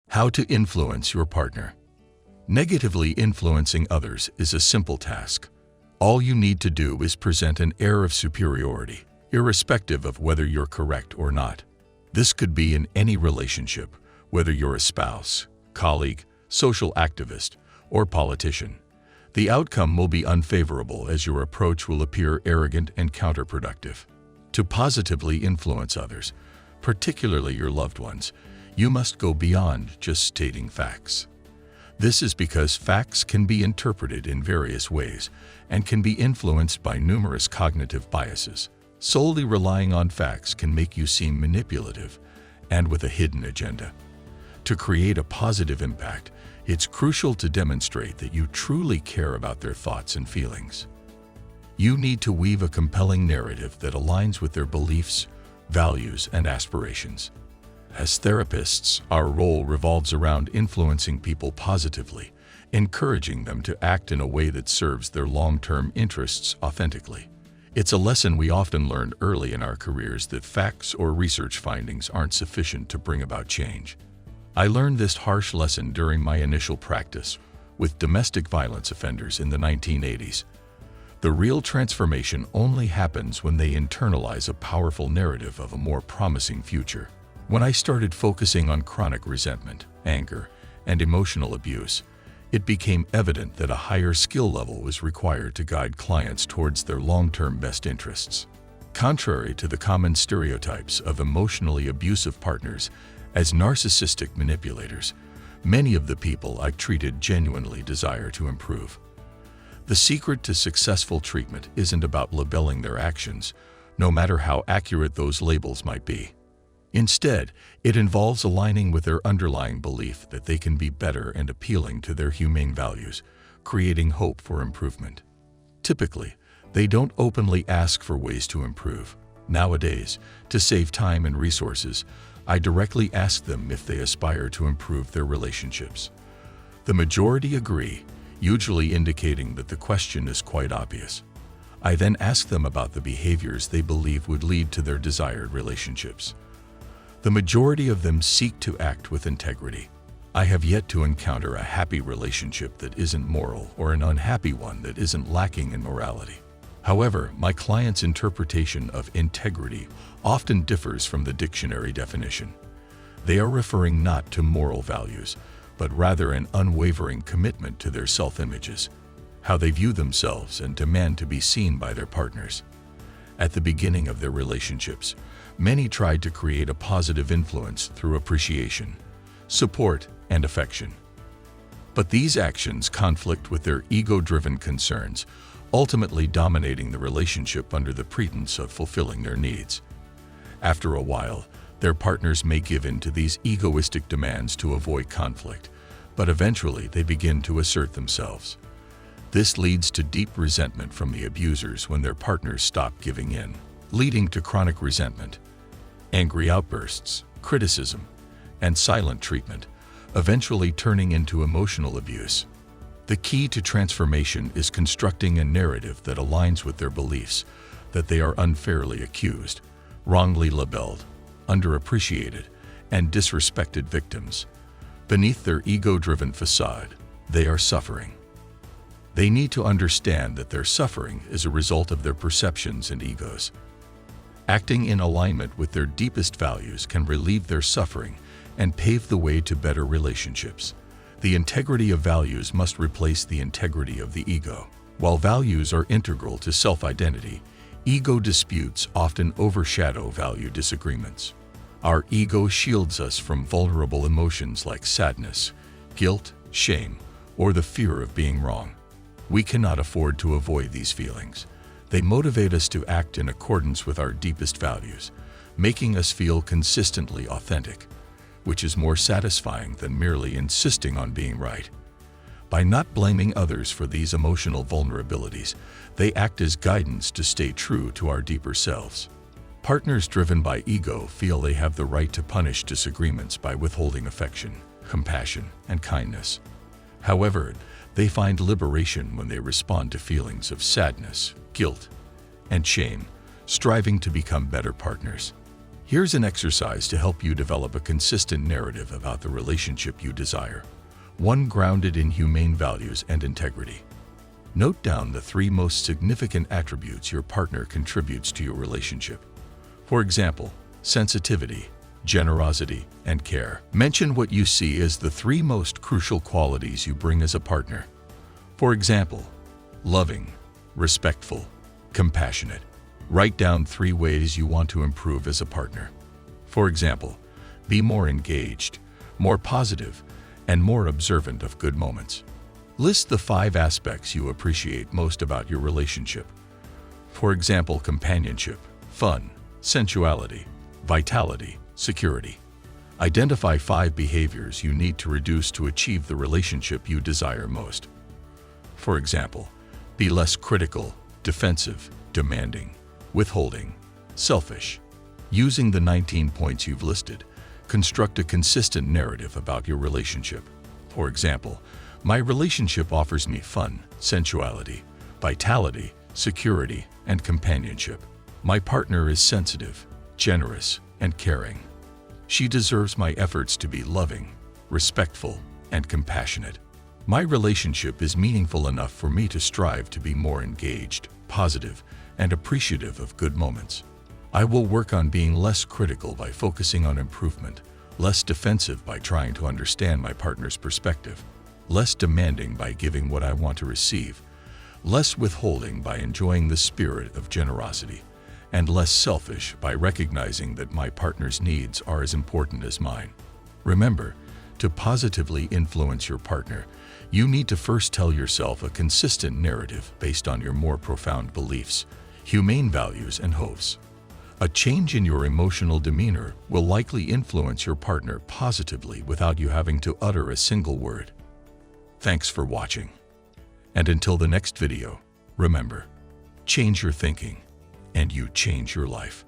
How to influence your partner. Negatively influencing others is a simple task. All you need to do is present an air of superiority, irrespective of whether you're correct or not. This could be in any relationship, whether you're a spouse, colleague, social activist, or politician. The outcome will be unfavorable as your approach will appear arrogant and counterproductive. To positively influence others, particularly your loved ones, you must go beyond just stating facts. This is because facts can be interpreted in various ways and can be influenced by numerous cognitive biases. Solely relying on facts can make you seem manipulative and with a hidden agenda. To create a positive impact, it's crucial to demonstrate that you truly care about their thoughts and feelings. You need to weave a compelling narrative that aligns with their beliefs, values, and aspirations. As therapists, our role revolves around influencing people positively, encouraging them to act in a way that serves their long-term interests authentically. It's a lesson we often learn early in our careers that facts or research findings aren't sufficient to bring about change. I learned this harsh lesson during my initial practice with domestic violence offenders in the 1980s. The real transformation only happens when they internalize a powerful narrative of a more promising future. When I started focusing on chronic resentment, anger, and emotional abuse, it became evident that a higher skill level was required to guide clients towards their long-term best interests. Contrary to the common stereotypes of emotionally abusive partners as narcissistic manipulators, many of the people I treated genuinely desire to improve. The secret to successful treatment isn't about labeling their actions, no matter how accurate those labels might be. Instead, it involves aligning with their underlying belief that they can be better and appealing to their humane values, creating hope for improvement. Typically, they don't openly ask for ways to improve. Nowadays, to save time and resources, I directly ask them if they aspire to improve their relationships. The majority agree, usually indicating that the question is quite obvious. I then ask them about the behaviors they believe would lead to their desired relationships. The majority of them seek to act with integrity. I have yet to encounter a happy relationship that isn't moral or an unhappy one that isn't lacking in morality. However, my clients' interpretation of integrity often differs from the dictionary definition. They are referring not to moral values, but rather an unwavering commitment to their self-images, how they view themselves and demand to be seen by their partners. At the beginning of their relationships, many tried to create a positive influence through appreciation, support, and affection. But these actions conflict with their ego-driven concerns, ultimately dominating the relationship under the pretense of fulfilling their needs. After a while, their partners may give in to these egoistic demands to avoid conflict, but eventually they begin to assert themselves. This leads to deep resentment from the abusers when their partners stop giving in, leading to chronic resentment, angry outbursts, criticism, and silent treatment, eventually turning into emotional abuse. The key to transformation is constructing a narrative that aligns with their beliefs that they are unfairly accused, wrongly labeled, underappreciated, and disrespected victims. Beneath their ego-driven facade, they are suffering. They need to understand that their suffering is a result of their perceptions and egos. Acting in alignment with their deepest values can relieve their suffering and pave the way to better relationships. The integrity of values must replace the integrity of the ego. While values are integral to self-identity, ego disputes often overshadow value disagreements. Our ego shields us from vulnerable emotions like sadness, guilt, shame, or the fear of being wrong. We cannot afford to avoid these feelings. They motivate us to act in accordance with our deepest values, making us feel consistently authentic, which is more satisfying than merely insisting on being right. By not blaming others for these emotional vulnerabilities, they act as guidance to stay true to our deeper selves. Partners driven by ego feel they have the right to punish disagreements by withholding affection, compassion, and kindness. However, they find liberation when they respond to feelings of sadness, guilt, and shame, striving to become better partners. Here's an exercise to help you develop a consistent narrative about the relationship you desire, one grounded in humane values and integrity. Note down the 3 most significant attributes your partner contributes to your relationship. For example, sensitivity, generosity, and care. Mention what you see as the 3 most crucial qualities you bring as a partner. For example, loving, respectful, compassionate. Write down 3 ways you want to improve as a partner. For example, be more engaged, more positive, and more observant of good moments. List the 5 aspects you appreciate most about your relationship. For example, companionship, fun, sensuality, vitality, security. Identify 5 behaviors you need to reduce to achieve the relationship you desire most. For example, be less critical, defensive, demanding, withholding, selfish. Using the 19 points you've listed, construct a consistent narrative about your relationship. For example, my relationship offers me fun, sensuality, vitality, security, and companionship. My partner is sensitive, generous, and caring. She deserves my efforts to be loving, respectful, and compassionate. My relationship is meaningful enough for me to strive to be more engaged, positive, and appreciative of good moments. I will work on being less critical by focusing on improvement, less defensive by trying to understand my partner's perspective, less demanding by giving what I want to receive, less withholding by enjoying the spirit of generosity, and less selfish by recognizing that my partner's needs are as important as mine. Remember, to positively influence your partner, you need to first tell yourself a consistent narrative based on your more profound beliefs, humane values, and hopes. A change in your emotional demeanor will likely influence your partner positively without you having to utter a single word. Thanks for watching. And until the next video, remember, change your thinking, and you change your life.